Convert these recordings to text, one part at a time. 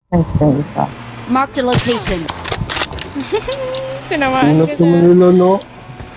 Nice yung isa. Marked a location. Tinamaan Inot ka naman na. nila, no?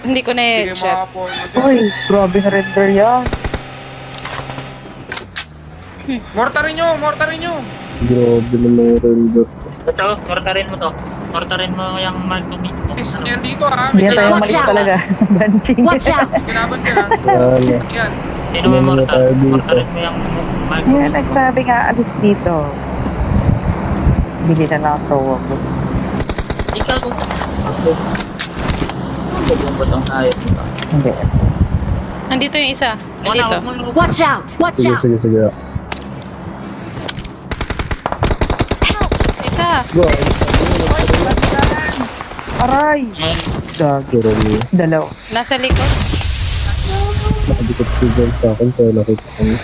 Hindi ko na Sige, headshot. mga porno dyan. Uy, grabe na render yan. Mortarin nyo, mortarin nyo. Grabe naman yung render. Ito, mortarin mo to. Mortarin mo yung mark ng mix mo. Is, yan dito ha. Hindi na tayo Watch malis out. talaga. Banching. Watch out! Kinaban ka lang. Ano? Yan. Sino may Ano na mortar? tayo dito? Mortarin mo yung mark ng Yan, mix mo. nagsabi nga alis dito. Bili na lang ito. Ikaw kung saan. Ang bagong batang ayot mo. Hindi. Nandito yung isa. Nandito. Watch out! Watch Sige, out! sige, sige. Isa. Go. Aray! Gag. Jeremy. Dalaw. Nasa likod. Nakadikot si John sa akin kaya nakita ko niya.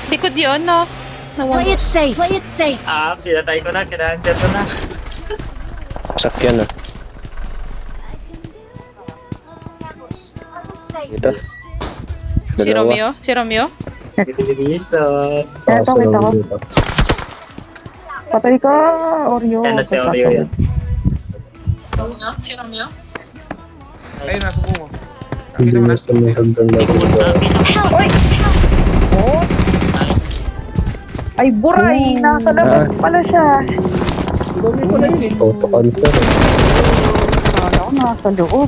Likod yun, no? Play it safe! Play it safe! Ah, pinatay ko na. Kina-answer ko na. Sakyan ah. Dito. Si Romeo? Si Romeo? Bilis. Eto, kita ko. Patay ka, Oreo. Yan na si Oreo yan. Si Romeo? Ayun, nasa bungo. Hindi mo sa may hanggang natin. Oh! Ay, buray! Nasa labas pala siya. Auto cancer. Kala ko nasa loob.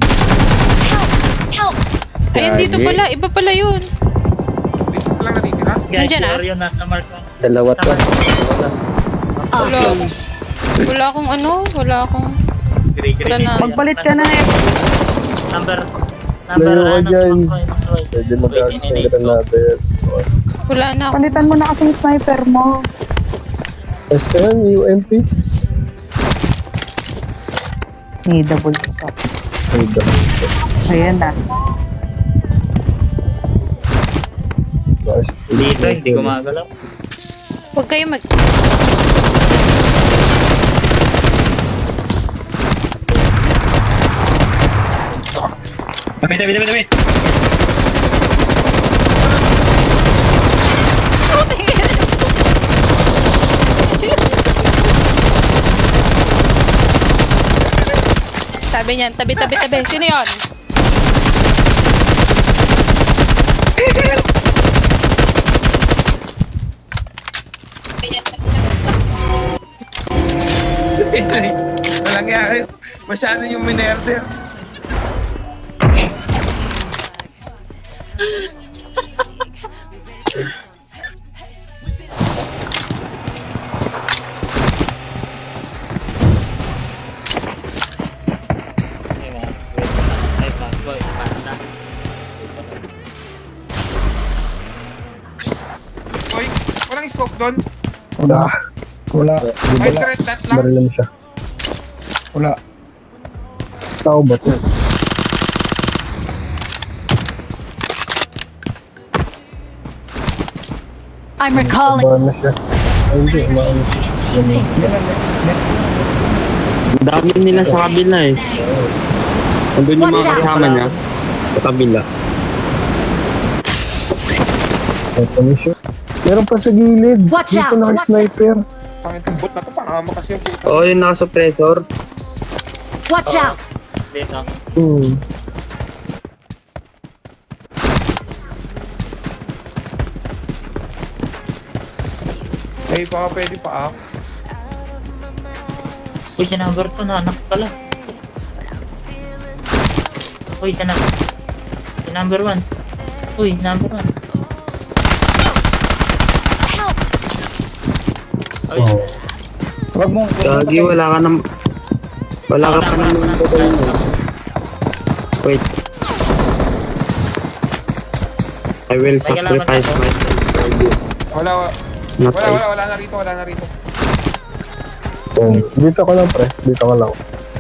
Ay, dito pala. Iba pala yun. Dito lang natitira. Guys, Nandyan, si ah? Orion nasa mark mo. Dalawa to. Wala akong... Wala akong ano. Wala akong... Gray-gray. Wala na. Magpalit ka na eh. Number Layo ka ano dyan. sa Pwede mag-aagis ng granada. Wala na ako. Palitan mo na kasing sniper mo. Basta yan, UMP. Hey, double stop. Ay, dami. Ayan na. Dito, hindi gumagalaw. Huwag kayo mag... Tabi. Sabi niyan, tabi. Sino yun? Walang yari. Masyado yung minerder. Uy, walang scope doon. Wala. Wala. Ay, threat that lang. Barilan siya. Wala. Tao ba ito? I'm recalling. Bahan na siya. Ay, hindi. Umaano. Ang dami nila sa kabila eh. Andun yung Watch mga out. kasama niya. Sa kabila. Ito na siya. Meron pa sa gilid. Watch Dito out. naka-sniper. Pangit yung bot na to, pangama kasi yung puta. Oo, yung naka-suppressor. Watch out! Dito. Hmm. Ay, baka pwede pa ako. Uy, si number 2 na anak pala. Uy, si number 1. Uy, number 1. Uy, Oh. Gagi, wala ka nam... Wala ka pa naman dito. Wait. I will May kalaban sacrifice ako. myself for you. Wala, Natay. wala na rito. Oh. Dito ka lang, pre. Dito ka lang.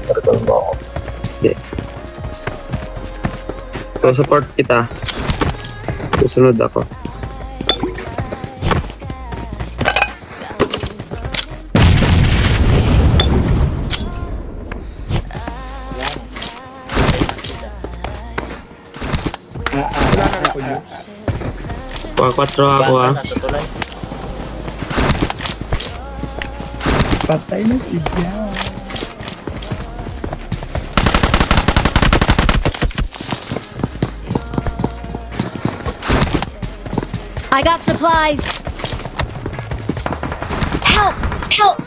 Parito lang ba ako? Hindi. So, support kita. Susunod ako. Wala na rito yun. Kuha 4 ako ah. nasa tulay. Patay na si Jan. I got supplies. Help! Help!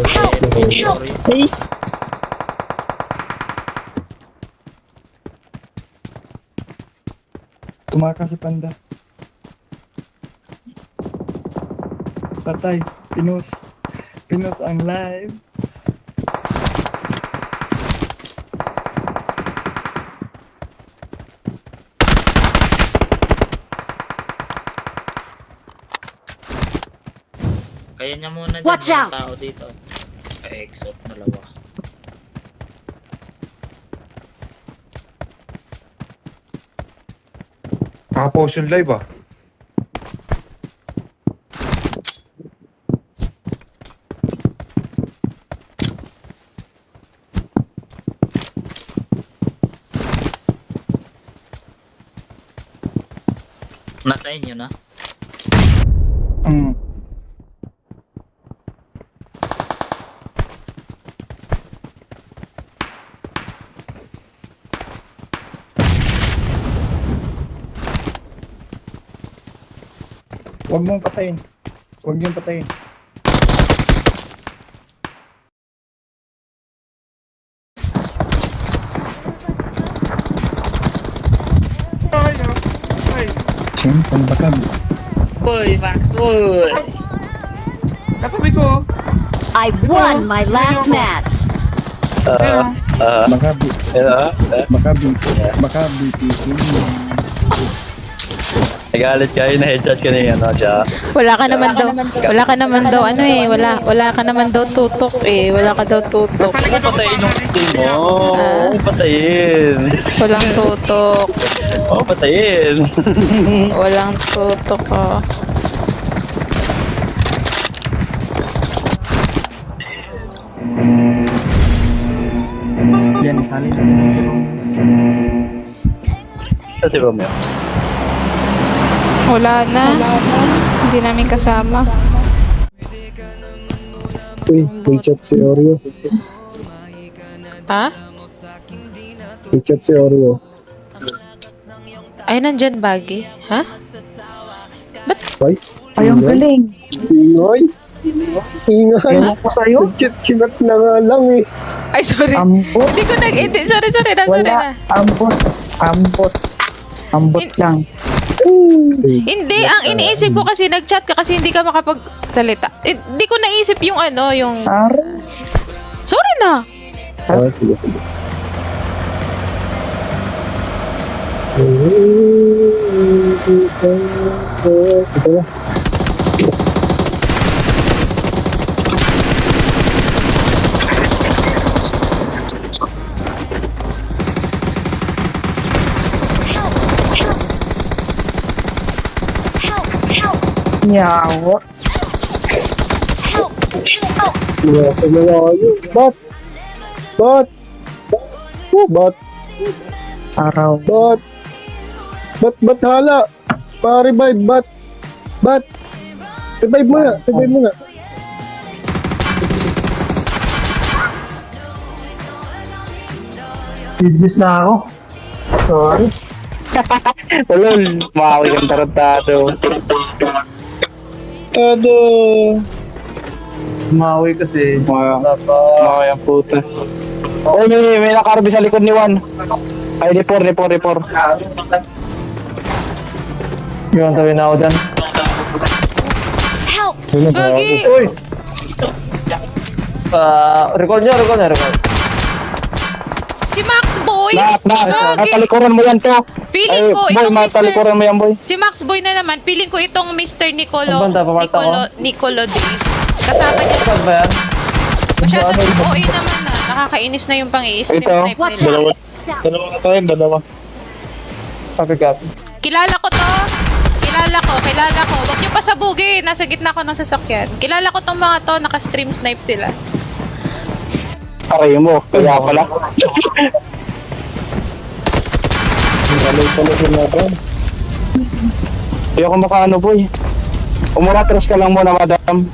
Help! Tumakas si Panda. Patay. Pinos. Pinos ang live. Kaya niya muna dyan. Watch Mga out! tao dito. Exot dalawa. Naka-post yung live ah. Natayin nyo na? Hmm. Huwag mong patayin. Huwag niyong patayin. Ay, no. Ay, Siyempre, baka Boy, Max, boy! katabi ko. I won my last match. baka BPC. Nagalit kayo na headshot ka na yung ano, siya. Wala ka naman daw ano eh, wala ka naman daw tutok eh, wala ka daw tutok. Huwag patayin yung team mo. Huwag patayin. Walang tutok, Huwag patayin. walang tutok oh. Yan, isalin namin si Rom. Kasi Romeo. Wala na, hindi namin kasama. Uy, may chat si Oreo. Ha? May chat si Oreo. Ay, nandyan Baggy, ha? Ay, Ay, ang galing. ingay. Ingay. Ewan ko sa'yo. Chat na nga lang eh. Ay, sorry. Ambot. Hindi ko nag-edit. Sorry, nasa na. Wala. Ambot. Ambot. Ambot lang. Hindi, ang iniisip ko kasi nag-chat ka kasi hindi ka makapagsalita. Hindi ko naisip yung ano, yung... Aray. Sorry na. Ah, sige, sige. Ito na. Yawa. Wala sa mga ano. Bat! Bat! Oh, bat! Araw. Bat! Bat hala! Pa-revive, bat! Bat! Revive mo na! Revive mo na! Bidis na ako. Sorry. Ulol, makawi kang tarantado. Maui kasi. Makawi ang puta. Uy, may nakarbi sa likod ni Juan. Ay, report. Yung tawin na ako dyan. Help! Gagi! Uy! Record nyo. Si Max Boy! Nak, Gagi! matalikuran mo yan to. Feeling ko, boy, itong Mr. matalikuran mo yan, boy. Si Max Boy na naman, feeling ko itong Mr. Ang banda, pamarta ko. Nicolo Dave. Kasama niya. Saan ba yan? Masyadong OA naman na. Nakakainis na yung pang-i-snipe Ito. snipe Watch nila. out! Dalawa na tayo, dalawa. Copy. Kilala ko to. Kilala ko. Huwag niyo pasabugin. Nasa gitna ko ng sasakyan. Kilala ko tong mga to. Naka-stream snipe sila. Aray mo, kaya pala. Hindi ako makaano, boy. Umulatras ka lang muna, madam.